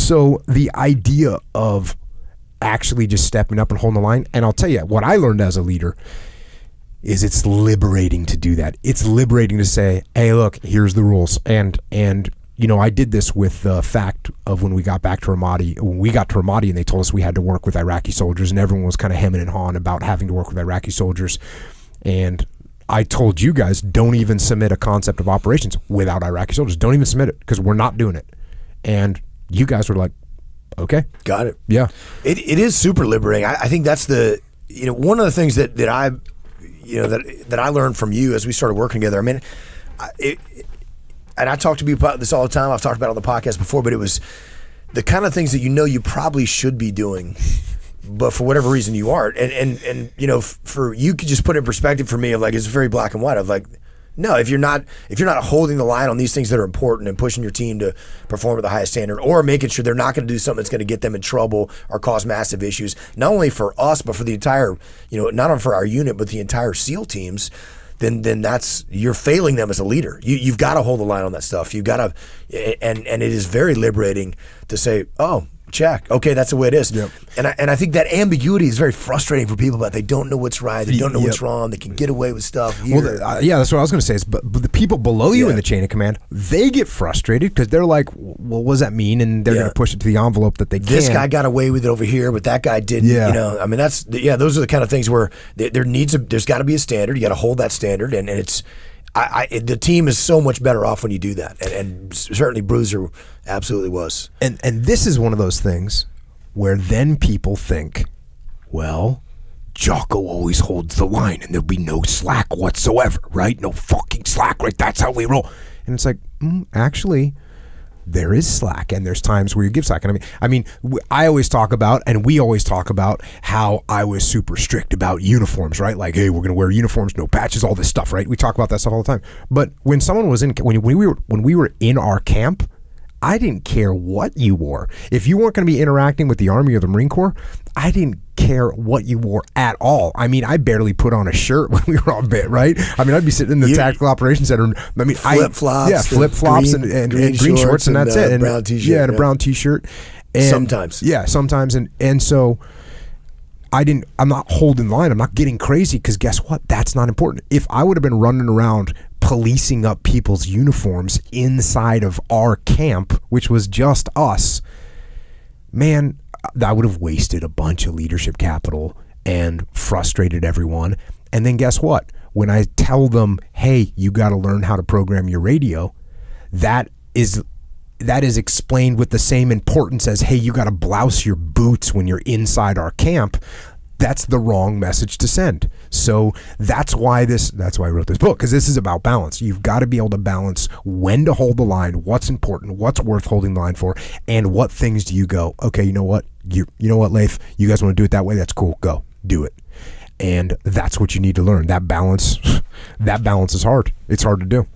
So the idea of actually just stepping up and holding the line, and I'll tell you what I learned as a leader is it's liberating to do that. It's liberating to say, hey, look, here's the rules. And you know, I did this with the fact of when we got to Ramadi and they told us we had to work with Iraqi soldiers, and everyone was kind of hemming and hawing about having to work with Iraqi soldiers. And I told you guys, don't even submit a concept of operations without Iraqi soldiers. Don't even submit it because we're not doing it. And you guys were like, okay. Got it. Yeah. It is super liberating. I think that's the, you know, one of the things that I, you know, that I learned from you as we started working together. I mean, and I talk to people about this all the time. I've talked about it on the podcast before, but it was the kind of things that you know you probably should be doing, but for whatever reason you aren't. And you know, for you could just put it in perspective for me of like, it's very black and white of like, no, if you're not holding the line on these things that are important and pushing your team to perform at the highest standard, or making sure they're not going to do something that's going to get them in trouble or cause massive issues, not only for us but for the entire, you know, not only for our unit but the entire SEAL teams, then that's, you're failing them as a leader. You've got to hold the line on that stuff. You've got to, and it is very liberating to say, oh, check. Okay, that's the way it is. Yep. And I think that ambiguity is very frustrating for people, but they don't know what's right. They don't know what's wrong. They can get away with stuff here. Well, yeah, that's what I was going to say. Is, but the people below you in the chain of command, they get frustrated because they're like, well, what does that mean? And they're going to push it to the envelope that they can. This guy got away with it over here, but that guy didn't. You know, I mean, those are the kind of things where there's got to be a standard. You got to hold that standard, and it's. The team is so much better off when you do that, and certainly Bruiser absolutely was. And this is one of those things where then people think, well, Jocko always holds the line, and there'll be no slack whatsoever, right? No fucking slack, right? That's how we roll. And it's like, actually, there is slack, and there's times where you give slack. And I mean, I always talk about, and we always talk about how I was super strict about uniforms, right? Like, hey, we're going to wear uniforms, no patches, all this stuff, right? We talk about that stuff all the time. But when someone was when we were in our camp, I didn't care what you wore. If you weren't going to be interacting with the Army or the Marine Corps, I didn't care what you wore at all. I mean, I barely put on a shirt when we were on bit, right? I mean, I'd be sitting in the Tactical Operations Center. I mean, flip-flops. Flip-flops and green shorts, and that's it. And brown t-shirt. Yeah, and a brown t-shirt. And sometimes. Yeah, sometimes. And so I'm not holding the line. I'm not getting crazy because guess what? That's not important. If I would have been running around policing up people's uniforms inside of our camp, which was just us, man, I would have wasted a bunch of leadership capital and frustrated everyone. And then guess what? When I tell them, hey, you got to learn how to program your radio, that is explained with the same importance as, hey, you got to blouse your boots when you're inside our camp. That's the wrong message to send. So that's why I wrote this book, because this is about balance. You've got to be able to balance when to hold the line, what's important, what's worth holding the line for, and what things do you go, okay, you know what, Leif, you guys want to do it that way? That's cool. Go do it. And that's what you need to learn. That balance is hard. It's hard to do.